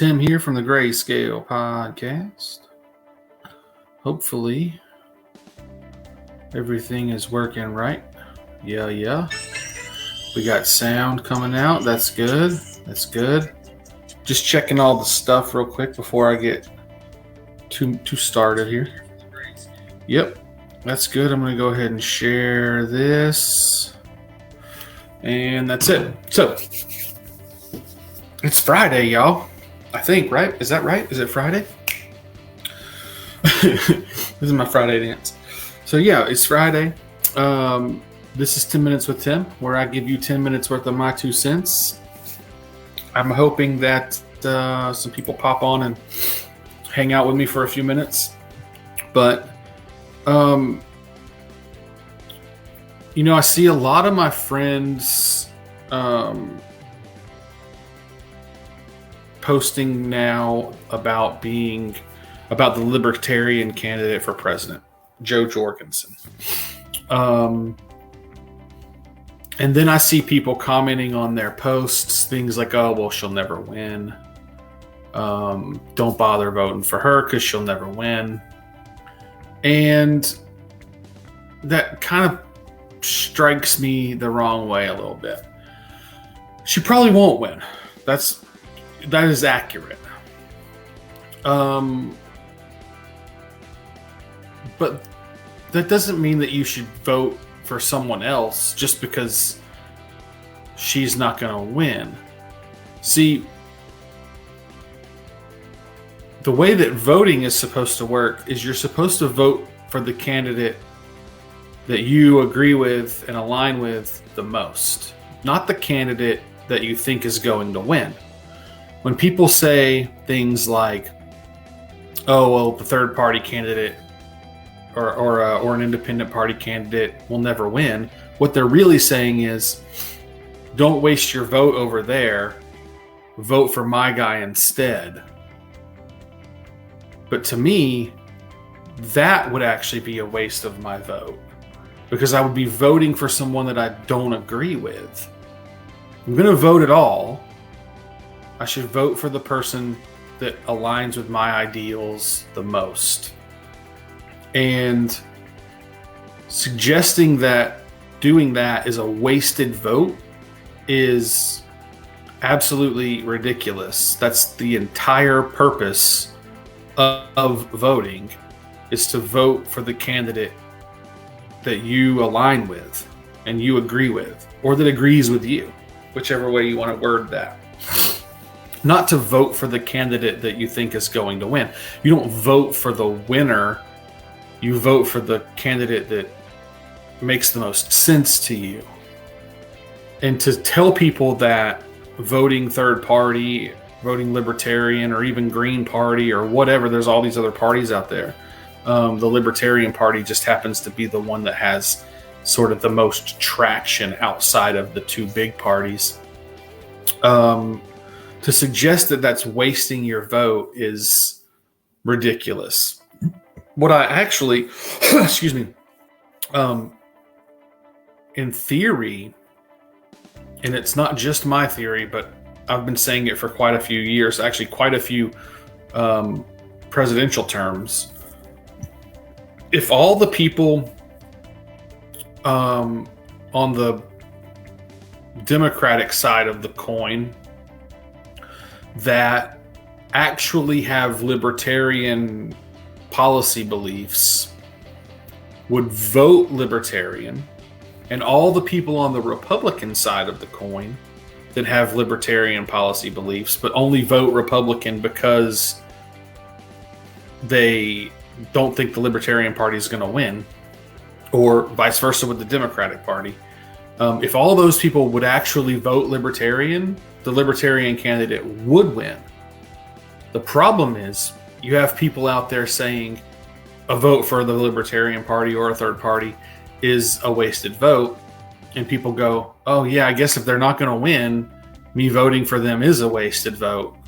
Tim here from the Grayscale Podcast. Hopefully, everything is working right. Yeah. We got sound coming out. That's good. Just checking all the stuff real quick before I get too started here. Yep, that's good. I'm going to go ahead and share this. And that's it. So, it's Friday, y'all. I think, right? Is that right? Is it Friday? This is my Friday dance. So yeah, it's Friday. This is 10 Minutes with Tim, where I give you 10 minutes worth of my 2 cents. I'm hoping that some people pop on and hang out with me for a few minutes. But, I see a lot of my friends posting now about the Libertarian candidate for president, Jo Jorgensen. And then I see people commenting on their posts, things like, oh, well, she'll never win. Don't bother voting for her because she'll never win. And that kind of strikes me the wrong way a little bit. She probably won't win. That is accurate. But that doesn't mean that you should vote for someone else just because she's not going to win. See, the way that voting is supposed to work is you're supposed to vote for the candidate that you agree with and align with the most, not the candidate that you think is going to win. When people say things like, oh, well, the third party candidate or an independent party candidate will never win, what they're really saying is, don't waste your vote over there. Vote for my guy instead. But to me, that would actually be a waste of my vote, because I would be voting for someone that I don't agree with. I'm going to vote at all. I should vote for the person that aligns with my ideals the most. And suggesting that doing that is a wasted vote is absolutely ridiculous. That's the entire purpose of voting, is to vote for the candidate that you align with and you agree with, or that agrees with you, whichever way you want to word that. Not to vote for the candidate that you think is going to win. You don't vote for the winner. You vote for the candidate that makes the most sense to you. And to tell people that voting third party, voting Libertarian, or even Green Party, or whatever, there's all these other parties out there. The Libertarian Party just happens to be the one that has sort of the most traction outside of the two big parties. To suggest that that's wasting your vote is ridiculous. What I actually, in theory, and it's not just my theory, but I've been saying it for quite a few years, actually quite a few presidential terms. If all the people on the Democratic side of the coin that actually have libertarian policy beliefs would vote libertarian, and all the people on the Republican side of the coin that have libertarian policy beliefs but only vote Republican because they don't think the Libertarian Party is going to win, or vice versa with the Democratic Party, if all those people would actually vote Libertarian, the Libertarian candidate would win. The problem is you have people out there saying a vote for the Libertarian Party or a third party is a wasted vote. And people go, oh yeah, I guess if they're not going to win, me voting for them is a wasted vote.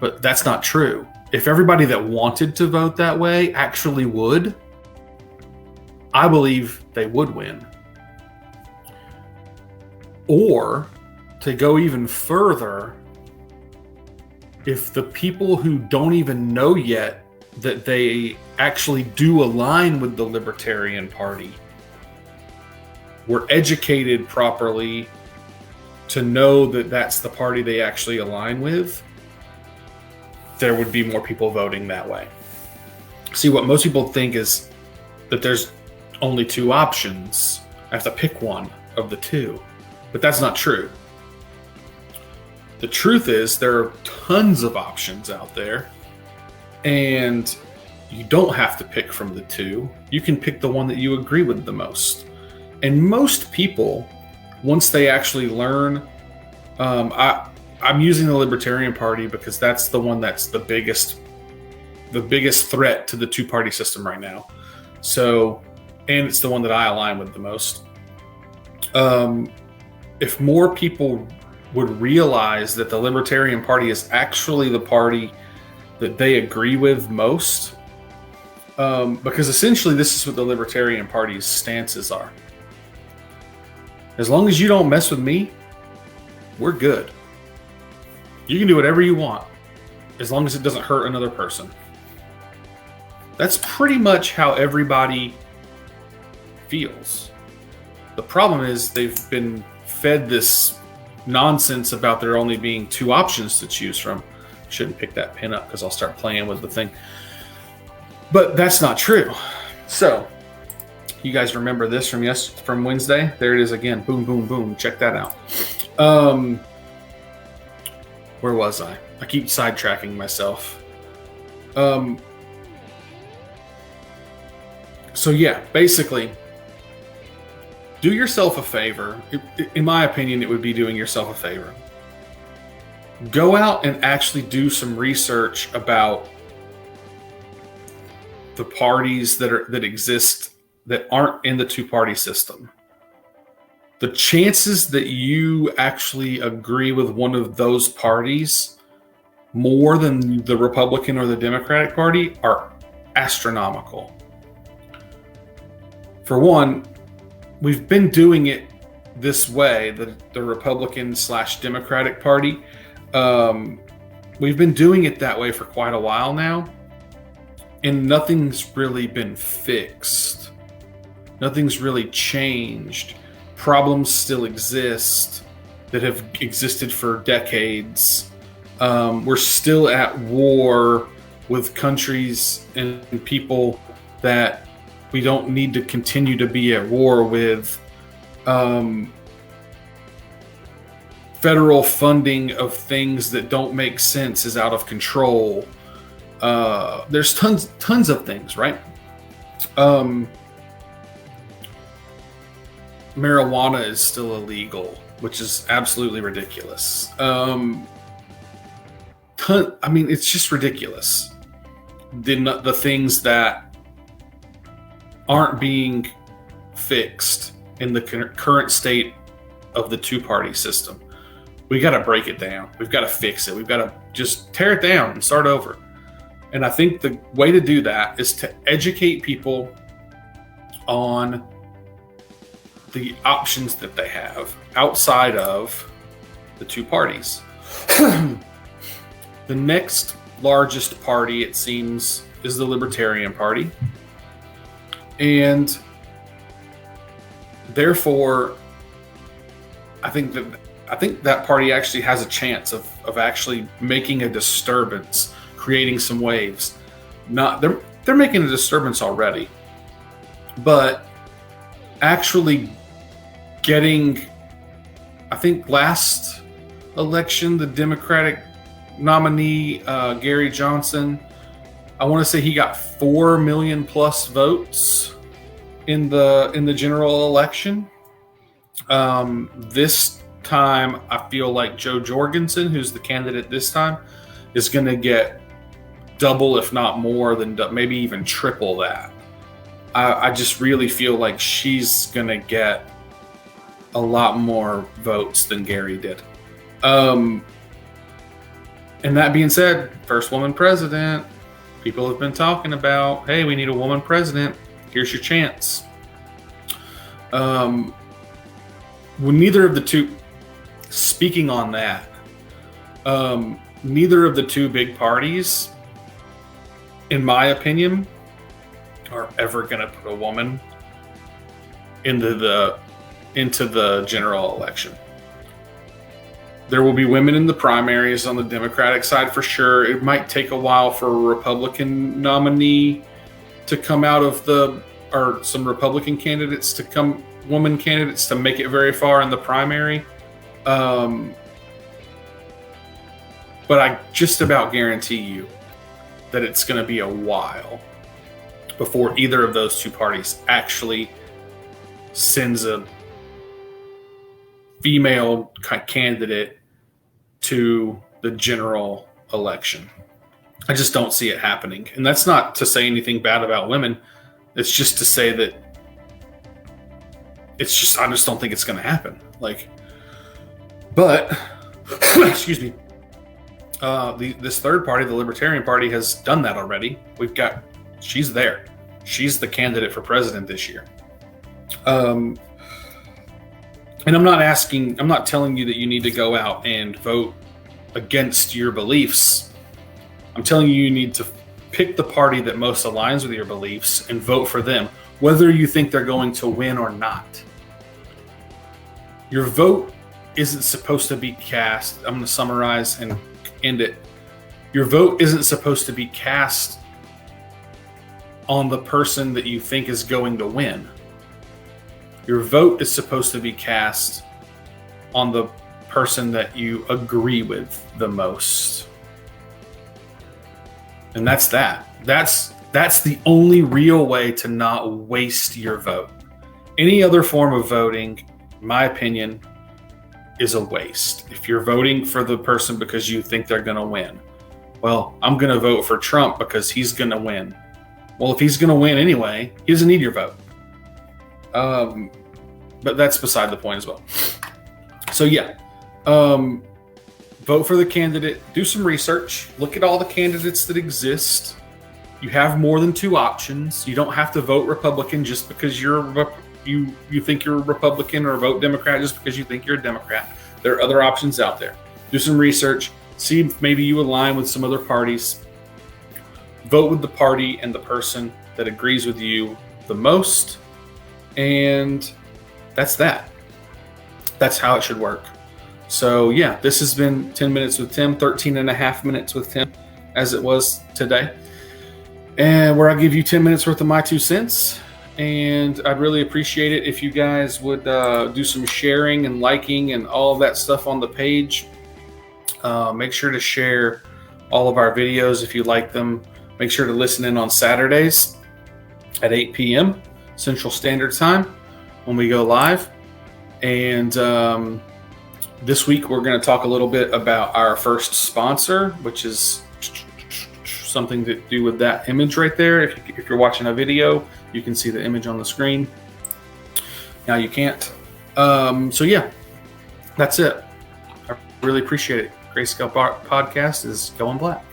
But that's not true. If everybody that wanted to vote that way actually would, I believe they would win. Or to go even further, if the people who don't even know yet that they actually do align with the Libertarian Party were educated properly to know that that's the party they actually align with, there would be more people voting that way. See, what most people think is that there's only two options. I have to pick one of the two. But that's not true. The truth is there are tons of options out there, and you don't have to pick from the two. You can pick the one that you agree with the most. And most people, once they actually learn, I'm using the Libertarian Party because that's the one that's the biggest threat to the two-party system right now. So, and it's the one that I align with the most. If more people would realize that the Libertarian Party is actually the party that they agree with most, because essentially this is what the Libertarian Party's stances are. As long as you don't mess with me, we're good. You can do whatever you want, as long as it doesn't hurt another person. That's pretty much how everybody feels. The problem is they've been fed this nonsense about there only being two options to choose from. Shouldn't pick that pin up because I'll start playing with the thing. But that's not true. So, you guys remember this from Wednesday? There it is again. Boom, boom, boom. Check that out. Where was I? I keep sidetracking myself. So yeah, basically, do yourself a favor. In my opinion, it would be doing yourself a favor. Go out and actually do some research about the parties that exist that aren't in the two-party system. The chances that you actually agree with one of those parties more than the Republican or the Democratic Party are astronomical. For one, we've been doing it this way, the Republican/Democratic Party. We've been doing it that way for quite a while now, and nothing's really been fixed. Nothing's really changed. Problems still exist that have existed for decades. We're still at war with countries and people that we don't need to continue to be at war with. Federal funding of things that don't make sense is out of control. There's tons of things, right? Marijuana is still illegal, which is absolutely ridiculous. It's just ridiculous. The things that aren't being fixed in the current state of the two-party system. We got to break it down. We've got to fix it. We've got to just tear it down and start over. And I think the way to do that is to educate people on the options that they have outside of the two parties. The next largest party, it seems, is the Libertarian Party. And therefore, I think that party actually has a chance of actually making a disturbance, creating some waves. They're making a disturbance already, but actually getting, I think last election, the Democratic nominee, Gary Johnson, I want to say he got 4 million plus votes in the general election. This time, I feel like Joe Jorgensen, who's the candidate this time, is going to get double, if not more than maybe even triple that. I just really feel like she's going to get a lot more votes than Gary did. And that being said, first woman president, people have been talking about, hey, we need a woman president. Here's your chance. Well, neither of the two, speaking on that, neither of the two big parties, in my opinion, are ever going to put a woman into the general election. There will be women in the primaries on the Democratic side for sure. It might take a while for a Republican nominee to come out of or some Republican candidates to come, woman candidates to make it very far in the primary. But I just about guarantee you that it's going to be a while before either of those two parties actually sends a female candidate to the general election. I just don't see it happening. And that's not to say anything bad about women. It's just to say that I just don't think it's going to happen. But excuse me. This third party, the Libertarian Party, has done that already. She's there. She's the candidate for president this year. And I'm not telling you that you need to go out and vote against your beliefs. I'm telling you need to pick the party that most aligns with your beliefs and vote for them, whether you think they're going to win or not. Your vote isn't supposed to be cast. I'm going to summarize and end it. Your vote isn't supposed to be cast on the person that you think is going to win. Your vote is supposed to be cast on the person that you agree with the most. And that's that. That's the only real way to not waste your vote. Any other form of voting, in my opinion, is a waste. If you're voting for the person because you think they're going to win, well, I'm going to vote for Trump because he's going to win. Well, if he's going to win anyway, he doesn't need your vote. But that's beside the point as well. So yeah, vote for the candidate. Do some research. Look at all the candidates that exist. You have more than two options. You don't have to vote Republican just because you think you're a Republican, or vote Democrat just because you think you're a Democrat. There are other options out there. Do some research. See if maybe you align with some other parties. Vote with the party and the person that agrees with you the most. And that's that. That's how it should work. So yeah, this has been 10 Minutes with Tim, 13 and a half minutes with Tim, as it was today. And where I give you 10 minutes worth of my 2 cents. And I'd really appreciate it if you guys would do some sharing and liking and all of that stuff on the page. Make sure to share all of our videos if you like them. Make sure to listen in on Saturdays at 8 p.m. Central Standard Time when we go live. And this week we're going to talk a little bit about our first sponsor, which is something to do with that image right there. If you're watching a video, you can see the image on the screen. Now you can't. So yeah, that's it. I really appreciate it. Grayscale Podcast is going black.